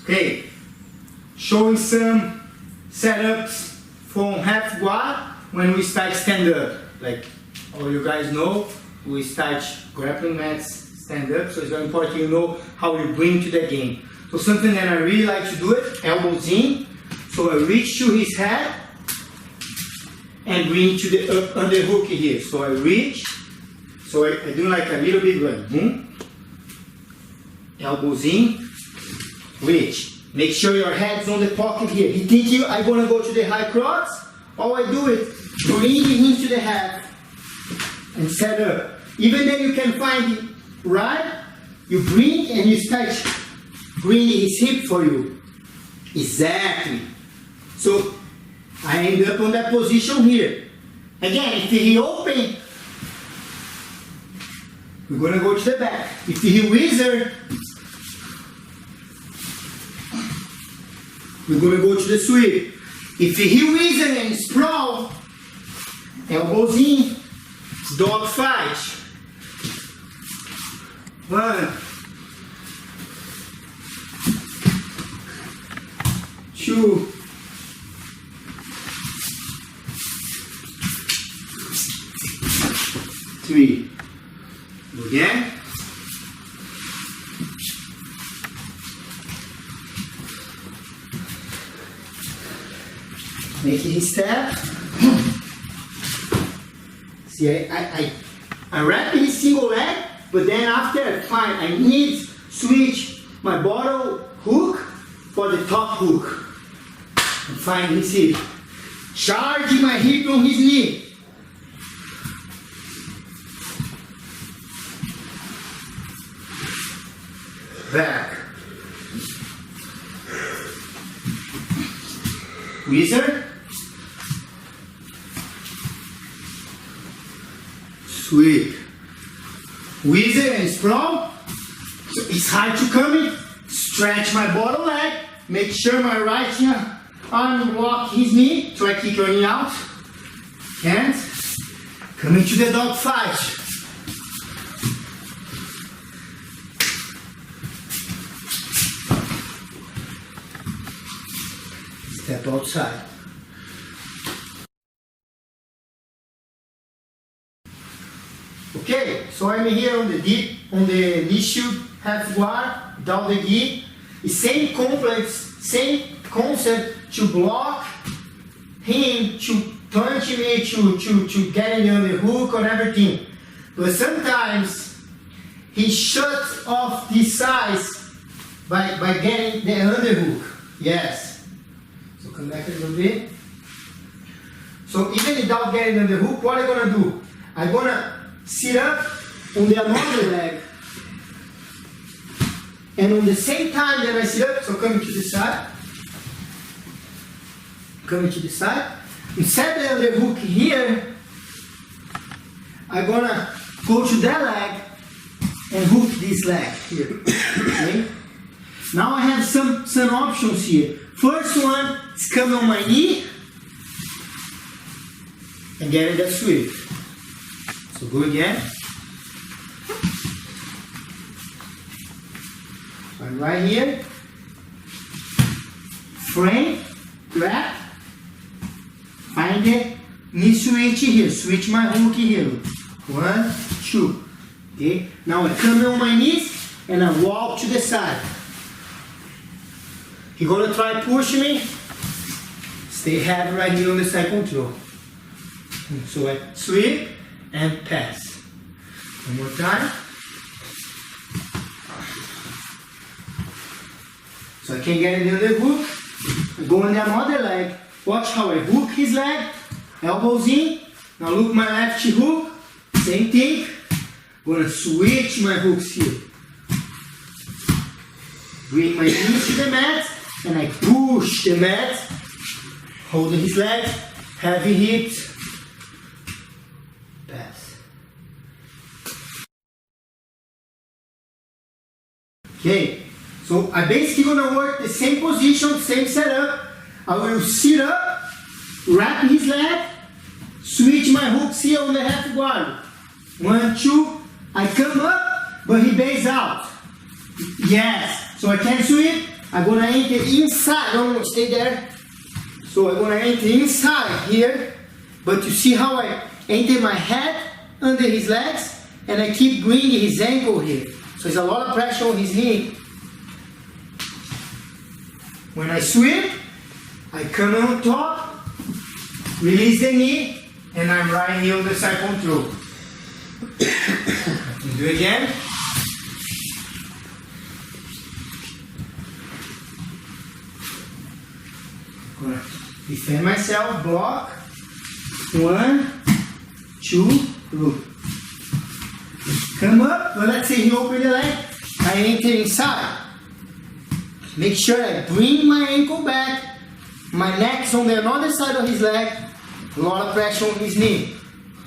Okay, showing some setups from half guard when we start stand up. Like all you guys know, we start grappling mats stand up, so it's very important you know how you bring to the game. So something that I really like to do it, elbows in. So I reach to his head and bring to the underhook here. So I reach, so I do like a little bit like boom, elbows in, reach. Make sure your head's on the pocket here. He think I'm gonna go to the high cross. All I do is bring him to the head and set up. Even then you can find it right. You bring and you start bringing his hip for you. Exactly. So I end up on that position here. Again, if he open, we're gonna go to the back. If he wizard, we're going to go to the sweep. If he wizard and sprawl, elbows in, dog fight. 1, 2, 3. Again. Making his step. See, I wrap his single leg, but then after, fine, I need switch my bottom hook for the top hook. And find his hip. Charging my hip on his knee. Back. Wizard. Sweep. Wizard and sprawl. So it's hard to come in. Stretch my bottom leg. Make sure my right arm block his knee. Try kick your knee out. And come into the dog fight. Step outside. Okay, so I'm here on the deep, on the knee shield half guard, down the gi. Same complex, same concept to block him, to punch me, to get in the underhook or everything. But sometimes he shuts off this size by getting the underhook. Yes. So come back a little bit. So even without getting on the hook, what I'm gonna do? I'm gonna sit up on the another leg. And on the same time that I sit up, so coming to the side. Coming to the side. Instead of the hook here, I'm gonna go to that leg and hook this leg here. Okay? Now I have some options here. First one is come on my knee and get in that sweep. So go again. I'm right here. Frame, grab, find the knee switch here. Switch my hook here. 1, 2. Okay. Now I come on my knees and I walk to the side. He's gonna try push me. Stay heavy right here on the side control. So I sweep and pass. One more time. So I can get in the other hook. I go on the other leg. Watch how I hook his leg. Elbows in. Now look my left hook. Same thing. Gonna switch my hooks here. Bring my knees to the mat. And I push the mat, holding his leg, heavy hips, pass. Okay, so I basically gonna work the same position, same setup. I will sit up, wrap his leg, switch my hooks here on the half guard. 1, 2, I come up, but he bails out. Yes, so I can sweep. I'm gonna enter inside. No, stay there. So I'm gonna enter inside here, but you see how I enter my head under his legs, and I keep bringing his ankle here. So there's a lot of pressure on his knee. When I sweep, I come on top, release the knee, and I'm right here on the side control. Do it again. Gonna defend myself, block. 1, 2, look. Come up, well, let's say he opened the leg, I enter inside. Make sure I bring my ankle back, my neck's on the other side of his leg, a lot of pressure on his knee.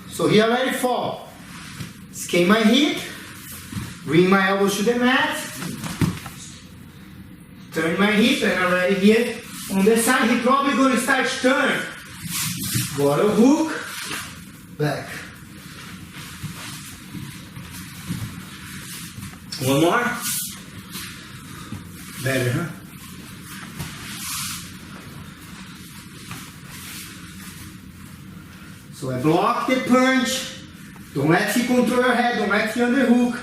So he already fall. Escape my hip, bring my elbows to the mat, turn my hip, and I'm already here on the side. He probably gonna start to turn. Bottom hook, back. One more. Better, huh? So I block the punch. Don't let him control your head. Don't let him underhook.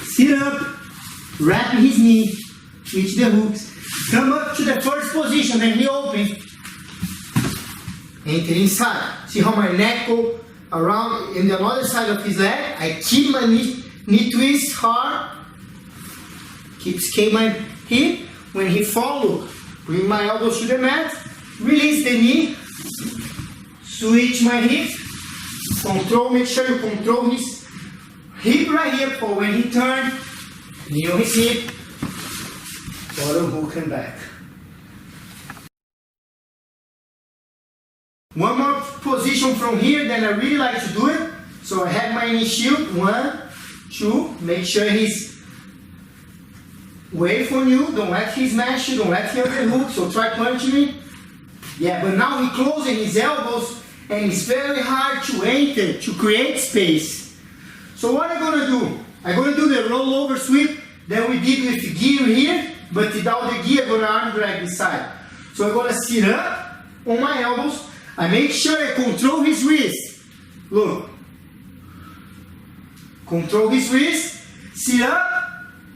Sit up. Wrap his knee. Reach the hooks. Come up to the first position. Then he opens. Enter inside. See how my neck go around in the other side of his leg? I keep my knee twist hard. Keep scale my hip. When he fall, look, bring my elbows to the mat, release the knee, switch my hip, control, make sure you control his hip right here for when he turn, knee on his hip, bottom hook and back. One more position from here that I really like to do it. So I have my knee shield, 1, 2, make sure he's away from you, don't let him smash you, don't let him underhook, so try punching me. Yeah, but now he's closing his elbows and it's very hard to enter, to create space. So what I'm gonna do? I'm gonna do the rollover sweep that we did with gear here, but without the gear, I'm gonna arm drag this side. So I'm gonna sit up on my elbows. I make sure I control his wrist. Look. Control his wrist, sit up.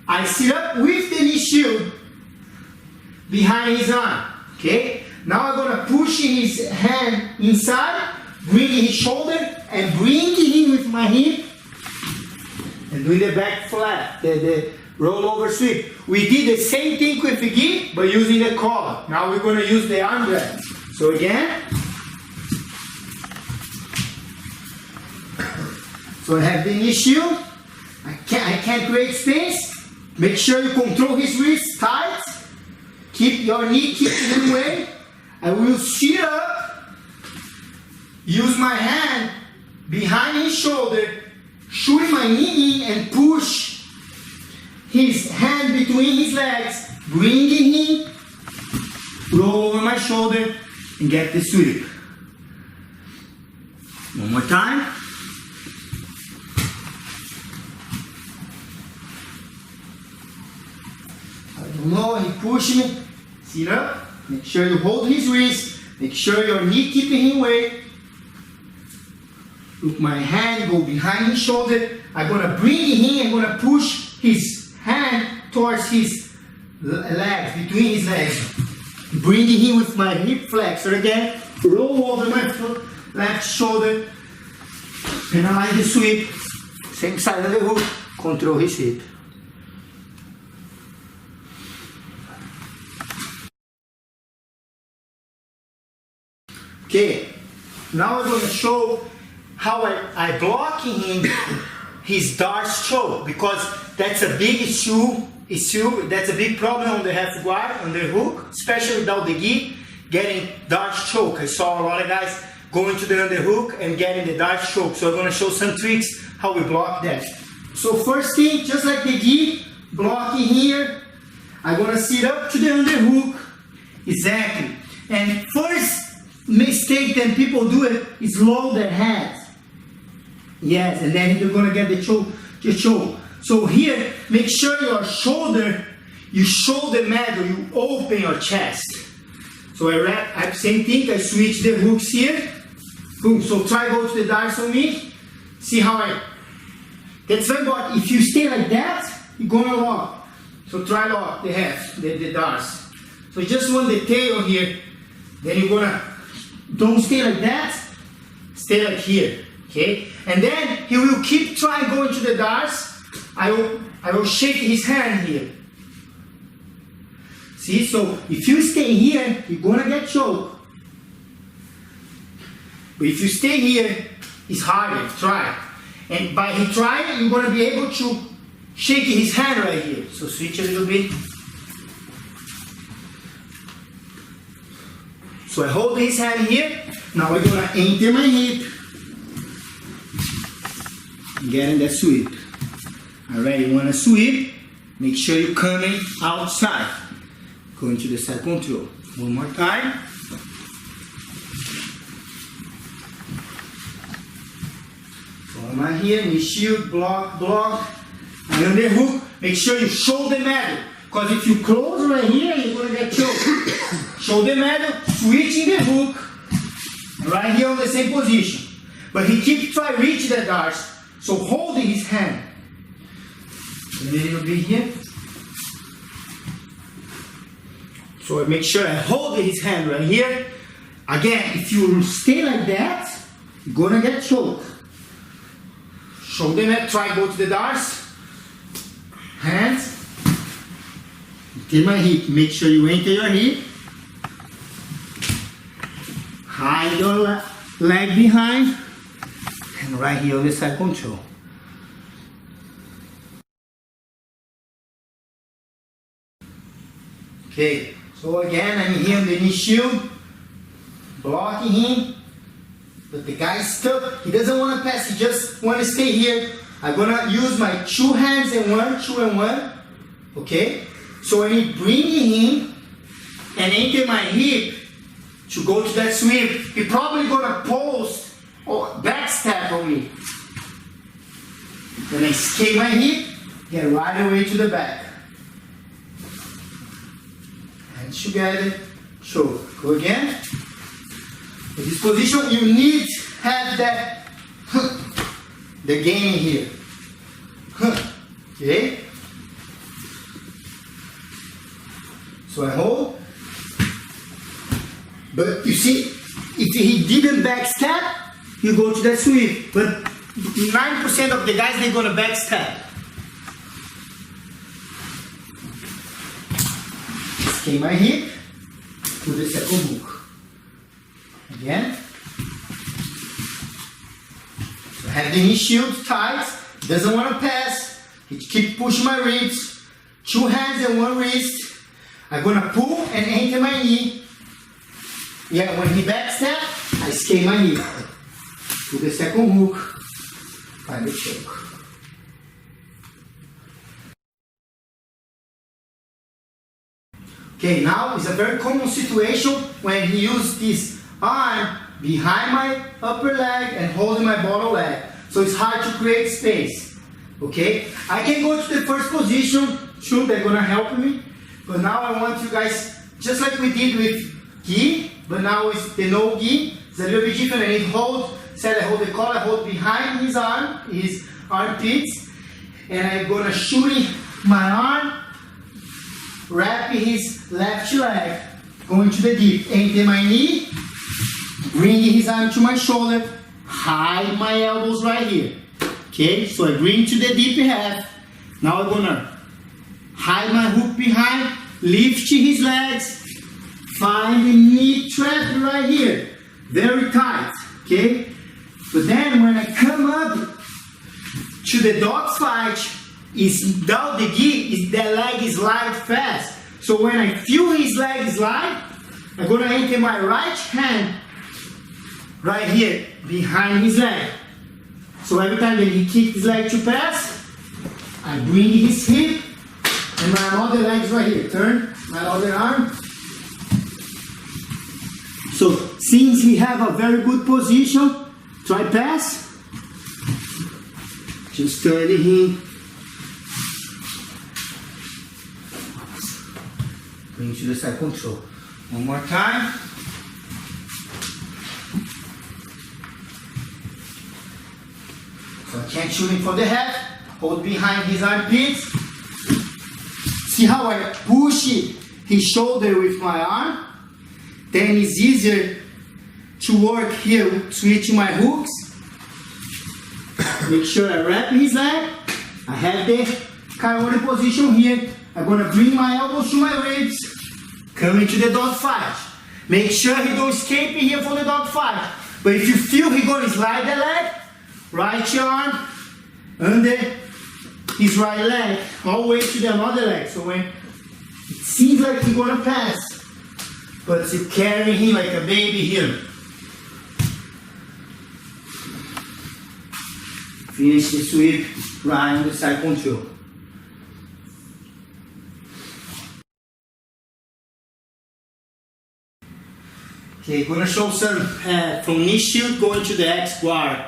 I sit up with the knee shield behind his arm, okay? Now I'm gonna push his hand inside, bringing his shoulder and bringing him with my hip and doing the back flat, the rollover sweep. We did the same thing with the gi, but using the collar. Now we're gonna use the arm drag. So again, so I have the knee shield, I can't create space. Make sure you control his wrist tight. Keep your knee him away. I will sit up. Use my hand behind his shoulder. Shoot my knee in and push his hand between his legs. Bringing him. Roll over my shoulder and get the sweep. One more time. No, he push me. Sit up. Make sure you hold his wrist. Make sure your knee keeping him away. Look, my hand go behind his shoulder. I'm gonna bring him. I'm gonna push his hand towards his legs, between his legs. Bringing him with my hip flexor again. Roll over my left shoulder. Penalize the sweep. Same side of the hook. Control his hip. Okay, now I'm going to show how I blocking him his dart choke, because that's a big issue. That's a big problem on the half guard, on the hook, especially without the gi, getting dart choke. I saw a lot of guys going to the underhook and getting the dart choke. So I'm going to show some tricks how we block that. So first thing, just like the gi, blocking here, I'm going to sit up to the underhook. Exactly. And first mistake that people do it is lower their heads. Yes, and then you're gonna get the choke. So here, make sure your shoulder you show the medal, you open your chest. So I same thing, I switch the hooks here. Boom, so try go to the darts on me. See how that's very important. If you stay like that, you're gonna lock. So try lock the half, the darts. So you just want the tail here. Then you're gonna, don't stay like that, stay like here, okay? And then he will keep trying going to the darts. I will shake his hand here. See, so if you stay here, you're gonna get choked. But if you stay here, it's harder, try. And by he trying, you're gonna be able to shake his hand right here. So switch a little bit. So I hold his hand here. Now we're gonna enter my hip. Getting that sweep. Alright, you wanna sweep. Make sure you're coming outside. Going to the side control. One more time. Follow my here, knee shield, block, block. And on the hook, make sure you show the medal. Because if you close right here, you're going to get choked. Show the medal, switching the hook. Right here on the same position. But he keeps trying to reach the darts. So holding his hand. A little bit here. So I make sure I hold his hand right here. Again, if you stay like that, you're gonna get choked. Show them that, try go to the darts. Hands. Take my hip, make sure you enter your hip. Hide your leg behind. And right here on the side control. Okay, so again, I'm here on the knee shield, blocking him, but the guy is stuck. He doesn't want to pass, he just want to stay here. I'm gonna use my two hands and one, two and one, okay? So I'm bringing him and enter my hip to go to that sweep. He probably gonna post or back step on me. Then I escape my hip, get right away to the back. Together, so go again. In this position, you need to have that the gain here. Okay. So I hold. But you see, if he didn't back step, you go to that sweep. But 9% of the guys they're gonna back step. Escape my hip to the second hook. Again. So I have the knee shield tight. Doesn't want to pass. He keep pushing my ribs. Two hands and one wrist. I'm gonna pull and enter my knee. Yeah, when he back step, I escape my hip to the second hook. Find the choke. Okay, now it's a very common situation when he uses this arm behind my upper leg and holding my bottom leg. So it's hard to create space. Okay, I can go to the first position. Sure, they're gonna help me. But now I want you guys, just like we did with gi, but now it's the no gi. It's a little bit different. I hold the collar, I hold behind his arm, his armpits, and I'm gonna shoot my arm. Wrapping his left leg, going to the deep, enter my knee, bringing his arm to my shoulder, hide my elbows right here. Okay, so I bring to the deep half. Now I'm gonna hide my hook behind, lift his legs, find the knee trap right here, very tight. Okay, but then when I come up to the dog slide, is down the gi, the leg is slide fast. So when I feel his leg slide, I'm gonna enter my right hand right here behind his leg. So every time that he kicks his leg to pass, I bring his hip and my other leg's right here. Turn my other arm. So since we have a very good position, try pass. Just turn him. bring to the side control. One more time. So I can't shoot him for the head. Hold behind his armpits. See how I push his shoulder with my arm? Then it's easier to work here, switch my hooks. Make sure I wrap his leg. I have the coyote position here. I'm gonna bring my elbows to my ribs. Come into the dog fight. Make sure he don't escape here for the dog fight. But if you feel he gonna slide the leg, right arm under his right leg, all the way to the other leg. So when it seems like he's gonna pass, but you carry him like a baby here. Finish the sweep right on the side control. Okay, gonna show some from knee shield going to the X guard.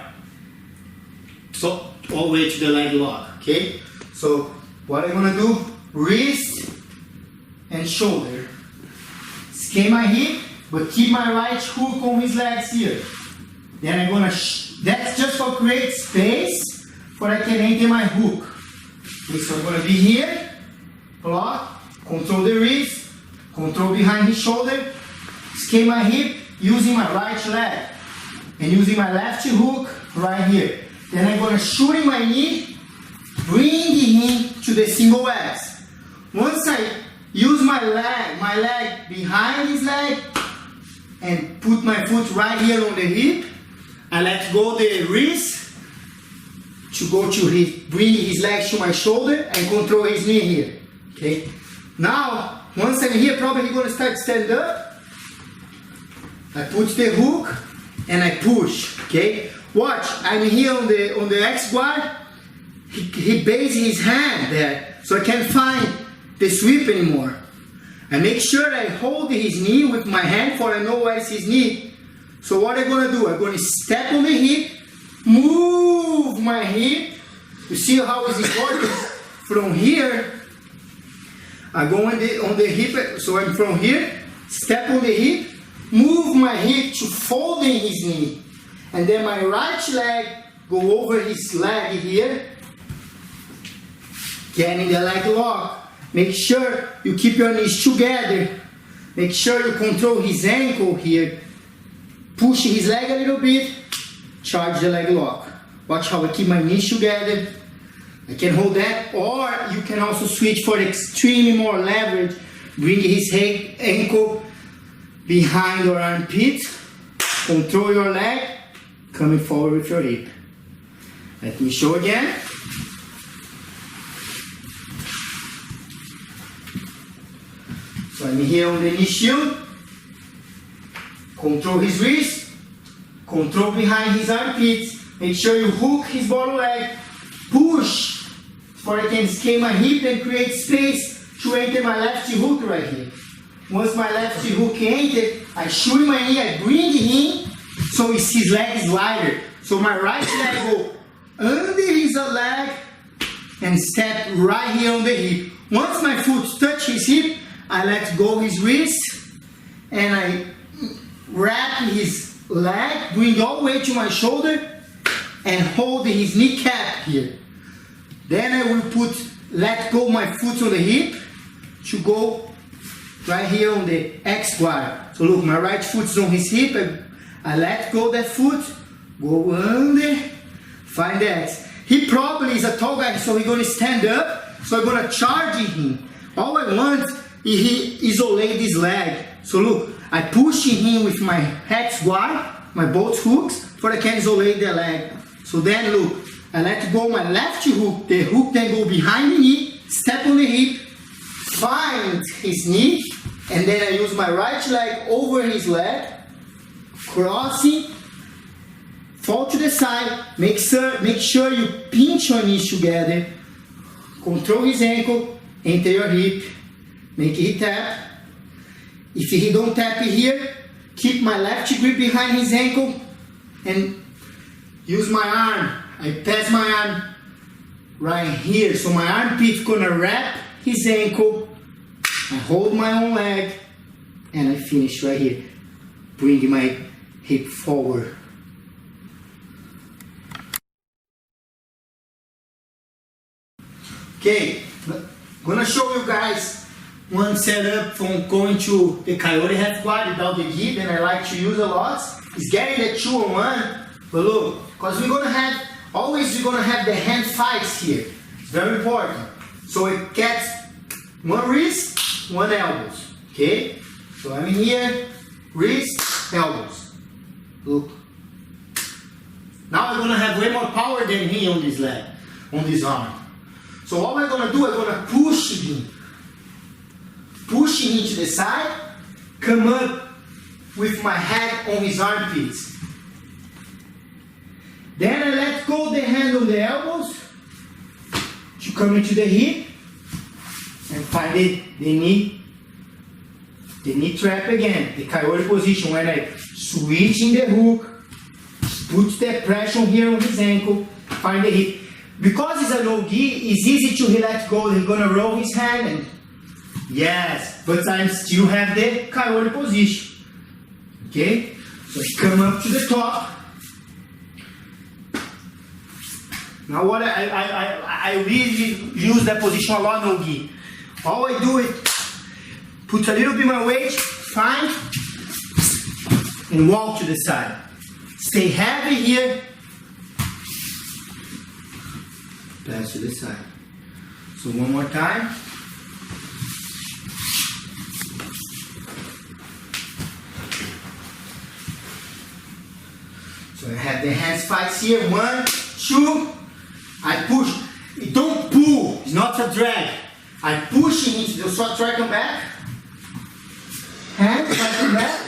So all the way to the leg lock. Okay, so what I'm gonna do, wrist and shoulder. Scale my hip, but keep my right hook on his legs here. Then I'm gonna, that's just for create space for I can enter my hook. Okay, so I'm gonna be here, block, control the wrist, control behind his shoulder, scale my hip using my right leg, and using my left hook right here. Then I'm gonna shoot in my knee, bring him to the single X. Once I use my leg behind his leg, and put my foot right here on the hip, I let go the wrist to go to his, bring his legs to my shoulder and control his knee here. Okay. Now, once I'm here, probably he's gonna start stand up. I put the hook and I push. Okay. Watch. I'm here on the X guard. He bases his hand there, so I can't find the sweep anymore. I make sure I hold his knee with my hand for I know where is his knee. So what I'm gonna do, I'm gonna step on the hip, move my hip. You see how it's important? From here, I go on the hip, so I'm from here, step on the hip, move my hip to folding his knee. And then my right leg go over his leg here, getting the leg lock. Make sure you keep your knees together. Make sure you control his ankle here. Push his leg a little bit. Charge the leg lock. Watch how I keep my knees together. I can hold that. Or you can also switch for extremely more leverage. Bring his ankle behind your armpit. Control your leg. Coming forward with your hip. Let me show again. So I'm here on the knee shield, control his wrist, control behind his armpits, make sure you hook his bottom leg, push, so I can scale my hip and create space to enter my left hook right here. Once my left hook entered, I shoot my knee, I bring him, so his leg is wider. So my right leg go under his leg and step right here on the hip. Once my foot touch his hip, I let go his wrist and I wrap his leg, bring all the way to my shoulder and hold his kneecap here. Then I will let go my foot on the hip to go right here on the X guard. So look, my right foot is on his hip, I let go that foot, go under, find the X. He probably is a tall guy, so he's gonna stand up, so I'm gonna charge him. All I want, he isolate this leg. So look, I push him with my X guard, my both hooks, for I can isolate the leg. So then look, I let go my left hook, the hook then go behind the knee, step on the hip, find his knee, and then I use my right leg over his leg, crossing, fall to the side, make sure you pinch your knees together, control his ankle, enter your hip, make it tap. If he don't tap here, keep my left grip behind his ankle and use my arm. I pass my arm right here. So my armpit's gonna wrap his ankle I hold my own leg, and I finish right here. Bring my hip forward. Okay, I'm gonna show you guys one setup from going to the coyote half guard without the gi that I like to use a lot. Is getting the 2-on-1, but look, because we're gonna have the hand fights here. It's very important. So it gets one wrist, one elbows. Okay? So I'm here, wrist, elbows. Look. Now I'm gonna have way more power than he on this leg, on this arm. So what I'm gonna do, I'm gonna push him to the side, come up with my head on his armpits. Then I let go the hand on the elbows to come into the hip and find the knee trap again, the coyote position. When I switch in the hook, put the pressure here on his ankle, find the hip. Because it's a no gi, it's easy to let go. He's gonna roll his hand and yes, but I still have the coyote position. Okay, so I come up to the top. Now what I really use that position a lot no gi. All I do is put a little bit of my weight, find, and walk to the side. Stay heavy here. Pass to the side. So one more time. So I have the hands fights here. 1, 2. I push. Don't pull. It's not a drag. I push him into the short track and back. Hands back and back.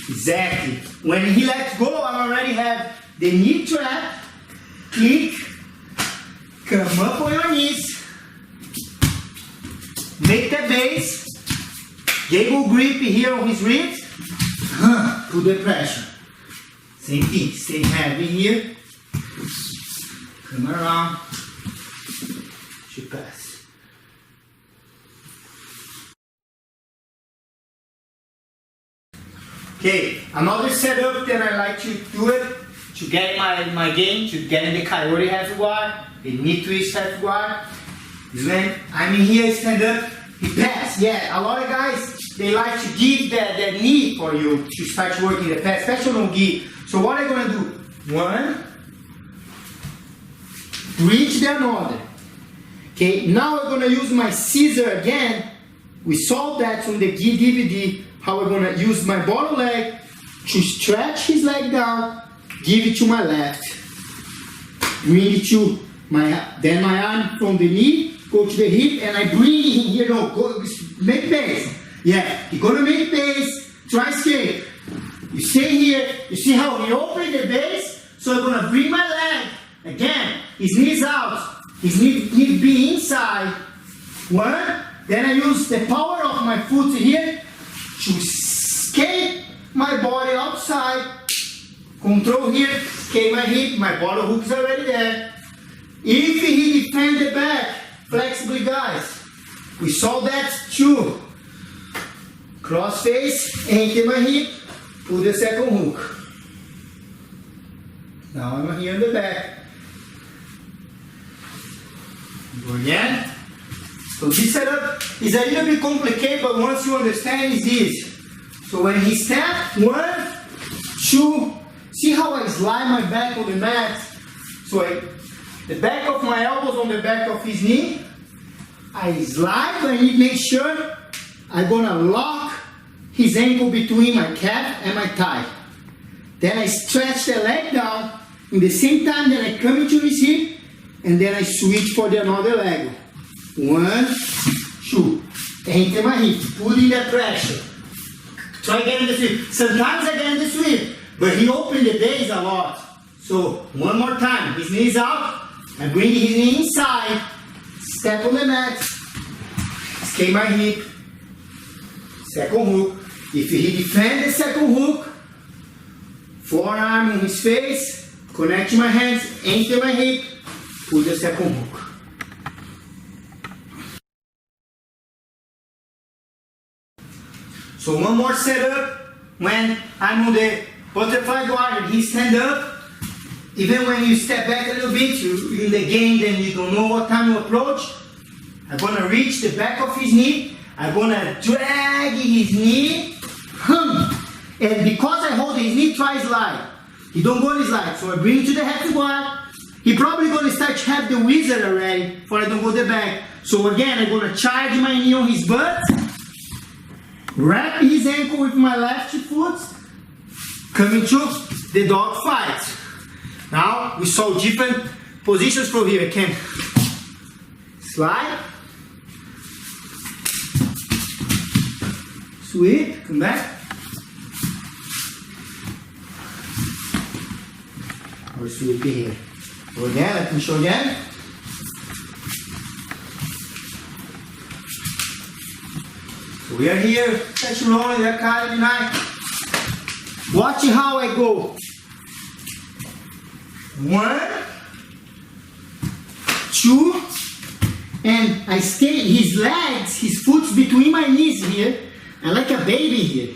Exactly. When he lets go, I already have the knee trap. Click, come up on your knees, make the base, gable grip here on his ribs, put the pressure. Same thing, stay heavy here, come around, to pass. Okay, another setup that I like to do it, to get my game, to get in the coyote half guard, the knee twist half guard, is when I'm in here, stand up, he pass. Yeah, a lot of guys, they like to give that knee for you to start working the pass, especially no gi. So what I'm gonna do? 1, reach the another. Okay, now I'm gonna use my scissor again. We saw that from the gi DVD, how I'm gonna use my bottom leg to stretch his leg down, give it to my left, bring it to then my arm from the knee, go to the hip, and I bring him here, no, go, make base. Yeah, you're gonna make base, try escape. You stay here, you see how he opened the base, so I'm gonna bring my leg, again, his knees out, his knee be inside. 1, then I use the power of my foot here to escape my body outside. Control here, escape my hip, my bottom hook is already there. If he defend the back, flexibly guys, we saw that too. Cross face, enter my hip, put the second hook. Now I'm here in the back. Go again. So this setup is a little bit complicated, but once you understand, it's easy. So when he step, 1, 2, see how I slide my back on the mat? So the back of my elbows on the back of his knee. I slide, but I need to make sure I'm gonna lock his ankle between my calf and my thigh. Then I stretch the leg down. In the same time that I come into his hip, and then I switch for the another leg. 1, 2. Enter my hip, put in the pressure. Try getting the sweep. Sometimes I get in the sweep, but he opened the base a lot. So one more time, his knees out, I bring his knee inside, step on the mat, escape my hip, second hook. If he defend the second hook, forearm on his face, connect my hands, enter my hip, put the second hook. So one more setup. When I'm on the butterfly guard and he stand up, even when you step back a little bit, you in the game, then you don't know what time to approach. I'm gonna reach the back of his knee. I'm gonna drag his knee. And because I hold his knee, try slide. He don't go on slide. So I bring him to the half guard. He probably gonna start to have the wizard already, for I don't go the back. So again, I'm gonna charge my knee on his butt. Wrap his ankle with my left foot, come into the dog fight. Now we saw different positions from here. I can slide, sweep, come back, or sweep here. So again, let me show again. We are here, touch rolling the academy night. Watch how I go. 1, 2, and I stay his legs, his foot's between my knees here. I like a baby here.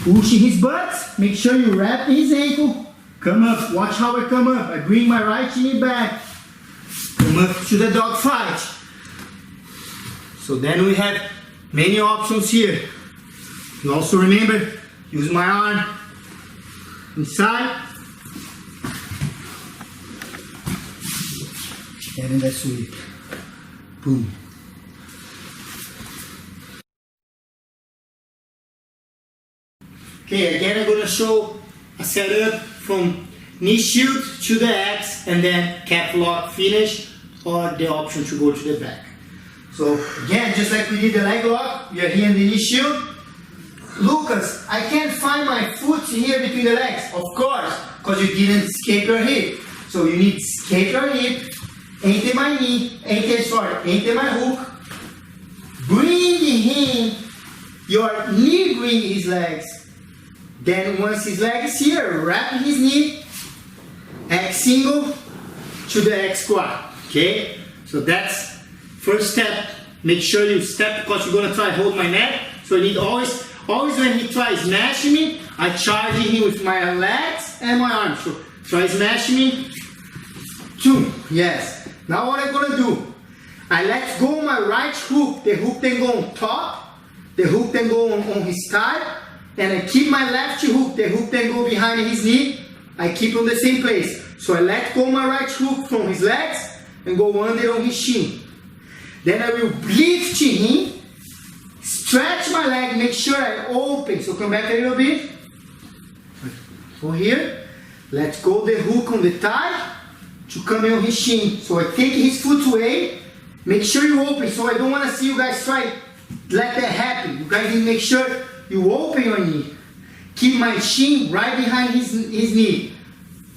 Pushing his butt, make sure you wrap his ankle. Come up, watch how I come up. I bring my right knee back. Come up to the dog fight. So then we have many options here. You also remember, use my arm inside. And then that sweep. Boom. Okay, again I'm going to show a setup from knee shield to the X and then cap lock finish, or the option to go to the back. So again, just like we did the leg lock, we are here in the knee shield. Lucas, I can't find my foot here between the legs. Of course, because you didn't escape your hip. So you need to escape your hip, enter my knee, enter my hook, bring him, your knee bring his legs. Then once his leg is here, wrap his knee, X single to the X quad. Okay? So that's first step. Make sure you step, because you're gonna try to hold my neck. So you need always when he tries smashing me, I charge him with my legs and my arms. So try smashing me. 2. Yes. Now what I'm gonna do? I let go my right hook. The hook then go on top. The hook then go on his thigh. And I keep my left hook. The hook then go behind his knee. I keep on the same place. So I let go my right hook from his legs and go under on his shin. Then I will lift him, stretch my leg, make sure I open. So come back a little bit. For here, let go the hook on the thigh to come on his shin. So I take his foot away, make sure you open. So I don't want to see you guys try let that happen. You guys need to make sure you open your knee. Keep my shin right behind his knee.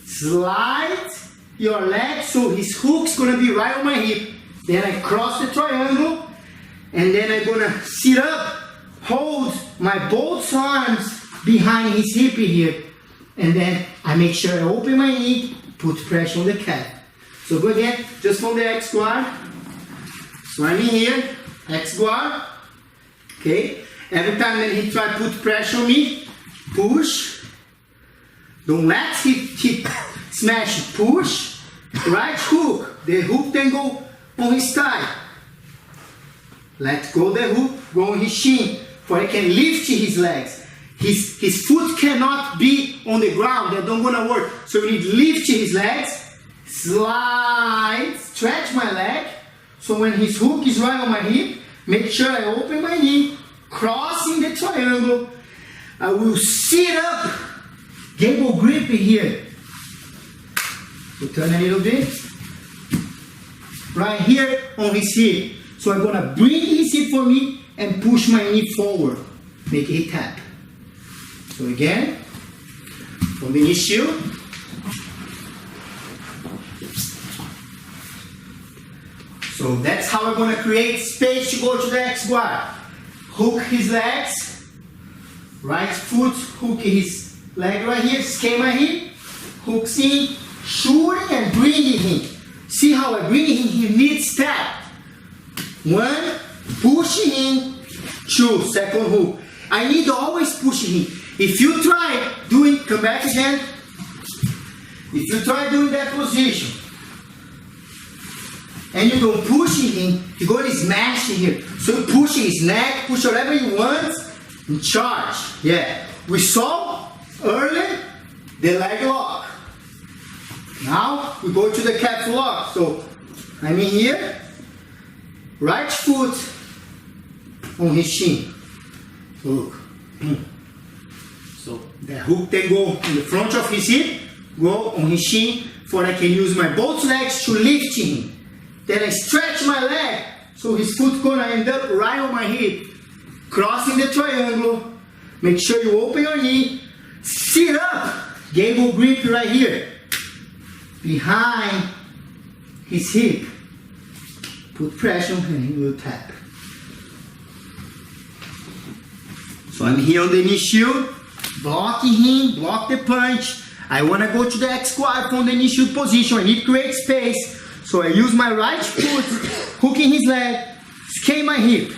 Slide your leg so his hook's gonna be right on my hip. Then I cross the triangle, and then I'm gonna sit up, hold my both arms behind his hip here, and then I make sure I open my knee, put pressure on the calf. So go again, just from the X guard. So I'm in here, X guard. Okay. Every time that he try to put pressure on me, push. Don't let him smash. Push. Right hook. The hook then go on his thigh. Let go the hook, go on his shin, for he can lift his legs. His foot cannot be on the ground, that don't gonna work. So we need to lift his legs, slide, stretch my leg, so when his hook is right on my hip, make sure I open my knee, crossing the triangle. I will sit up, gable grip here. So turn a little bit. Right here on his hip. So I'm gonna bring his hip for me and push my knee forward. Make a tap. So again, from the knee shield. So that's how we're gonna create space to go to the X guard. Hook his legs. Right foot, hook his leg right here, scale my hip, hooks in, shooting and bringing him. See how I bring him? He mid step. 1, pushing him, 2, second hook. I need to always push him. If you try doing, come back again. If you try doing that position, and you don't push him, you're going to smash here. So you push his neck, push whatever you want, and charge. Yeah. We saw earlier the leg lock. Now we go to the calf lock. So I'm in here, right foot on his shin. So look. So the hook then go in the front of his hip, go on his shin, for I can use my both legs to lift him. Then I stretch my leg, so his foot gonna end up right on my hip. Crossing the triangle. Make sure you open your knee. Sit up. Gable grip right here. Behind his hip. Put pressure and he will tap. So I'm here on the knee shield. Blocking him, block the punch. I want to go to the X squat from the knee shield position. I need to create space. So I use my right foot, hooking his leg, escape my hip.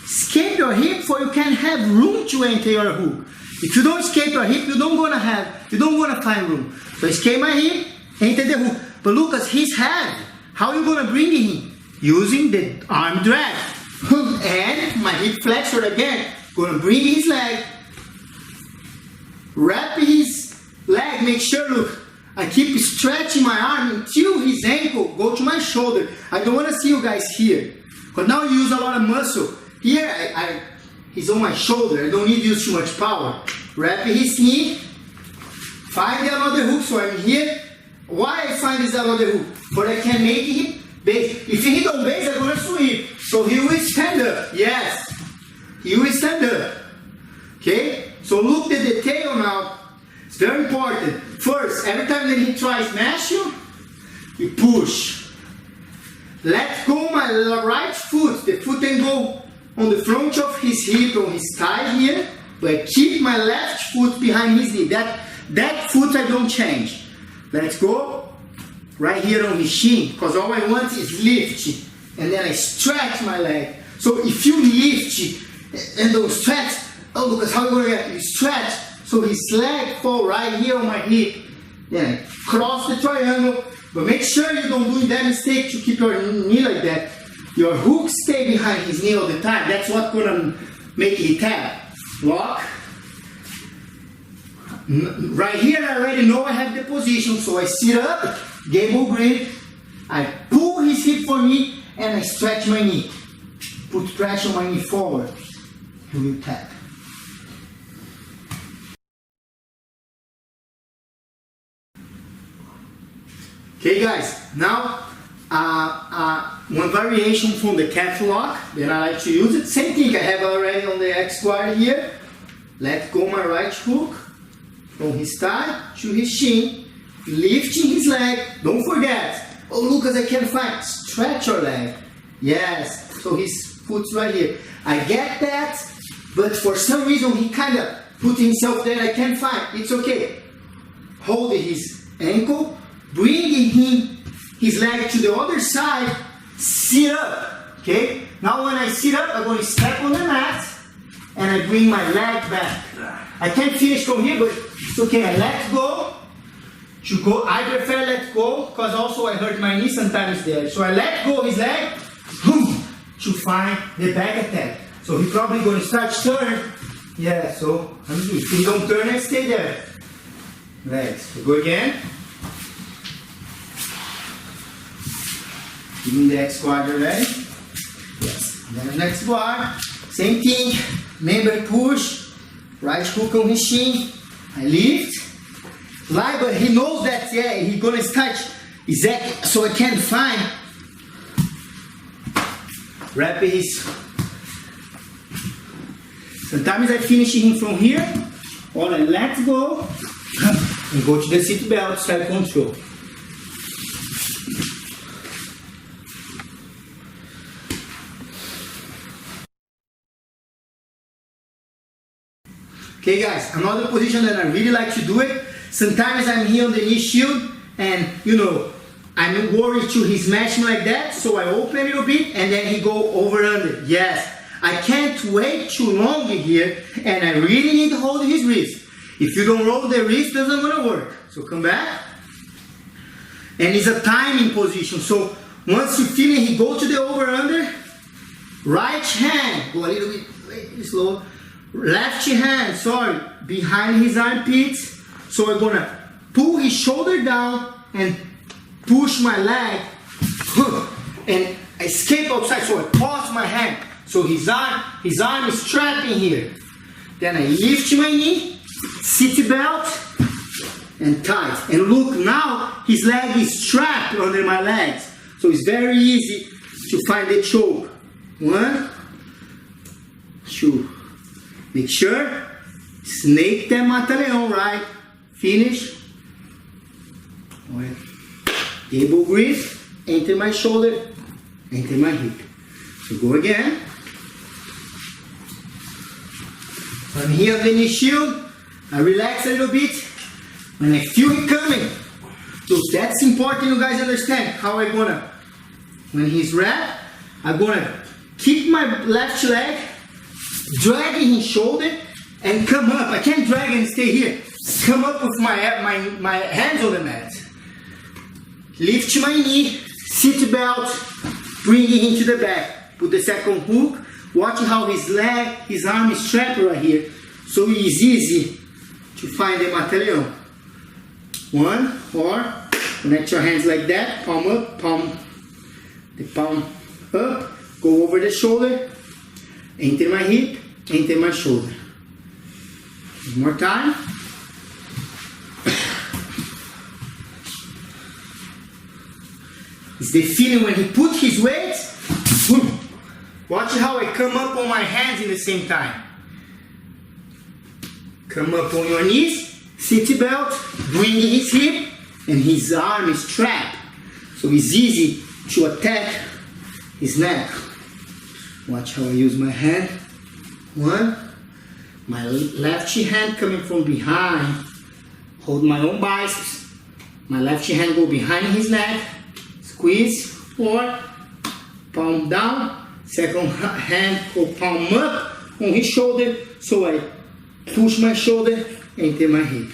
Escape your hip for you can have room to enter your hook. If you don't escape your hip, you don't gonna find room. So escape my hip, enter the hook. But Lucas, he's heavy. How are you gonna bring him? Using the arm drag. And my hip flexor again. Gonna bring his leg. Wrap his leg, make sure, look, I keep stretching my arm until his ankle go to my shoulder. I don't want to see you guys here. But now you use a lot of muscle. Here, he's on my shoulder. I don't need to use too much power. Wrap his knee. Find the another hook. So I'm here. Why I find this another hook? But I can make him base. If he don't base, I'm going to sweep. So he will stand up. Yes. He will stand up. Okay? So look at the tail now. It's very important. First, every time that he tries to smash you, you push. Let go my right foot. The foot can go on the front of his hip, on his thigh here, but keep my left foot behind his knee. That foot I don't change. Let's go right here on his shin, because all I want is lift, and then I stretch my leg. So if you lift and don't stretch, oh Lucas, how are you going to get? You stretch, so his leg fall right here on my hip. Then cross the triangle, but make sure you don't do that mistake to keep your knee like that. Your hook stay behind his knee all the time. That's what's gonna make it tap. Lock. Right here I already know I have the position, so I sit up, gable grip, I pull his hip for me, and I stretch my knee. Put pressure on my knee forward. He will tap. Okay guys, now one variation from the calf lock that I like to use it. Same thing I have already on the X squat here. Let go my right hook from his thigh to his shin, lifting his leg. Don't forget, oh Lucas, I can't find. Stretch your leg. Yes, so his foot's right here. I get that, but for some reason he kind of put himself there. I can't find. It's okay. Hold his ankle. Bringing his leg to the other side, sit up, okay? Now when I sit up, I'm going to step on the mat, and I bring my leg back. I can't finish from here, but it's okay. I let go, to go. I prefer let go, because also I hurt my knee sometimes there. So I let go his leg, to find the back attack. So he's probably going to start to turn. Yeah, so if he don't turn, I stay there. Legs, go again. Give me the X squat already. Yes. Then the next squat. Same thing. Remember, push. Right hook on his shin. I lift. Lie, but he knows that, yeah, he's gonna start exactly, so I can't find. Wrap his. Sometimes I finish him from here, or I let go, and go to the seat belt, side control. Okay guys, another position that I really like to do it. Sometimes I'm here on the knee shield and I'm worried to he smash me like that, so I open a little bit and then he go over under. Yes, I can't wait too long here, and I really need to hold his wrist. If you don't roll the wrist, it doesn't gonna work. So come back. And it's a timing position. So once you feel it, he go to the over-under. Right hand, go a little bit slow. Left hand, sorry, behind his armpits. So I'm gonna pull his shoulder down and push my leg and escape outside. So I pause my hand. So his arm is trapped in here. Then I lift my knee, seat belt, and tight. And look, now his leg is trapped under my legs. So it's very easy to find the choke. 1, 2. Make sure, snake that mata-leão, right? Finish. Table grip, enter my shoulder, enter my hip. So go again. I'm here on the knee shield. I relax a little bit. When I feel it coming. So that's important you guys understand. How I'm gonna, when he's wrapped, I'm gonna keep my left leg, dragging his shoulder, and come up. I can't drag and stay here. Come up with my hands on the mat. Lift my knee, seat belt, bring it into the back. Put the second hook. Watch how his arm is trapped right here. So it's easy to find the mata-leão. 1, or connect your hands like that, palm up, the palm up, go over the shoulder, enter my hip, enter my shoulder. One more time. It's the feeling when he put his weight. Watch how I come up on my hands in the same time. Come up on your knees, seat belt, bring his hip, and his arm is trapped. So it's easy to attack his neck. Watch how I use my hand. 1, my left hand coming from behind. Hold my own biceps. My left hand go behind his neck. Squeeze, or palm down. Second hand go palm up on his shoulder. So I push my shoulder, enter my hip.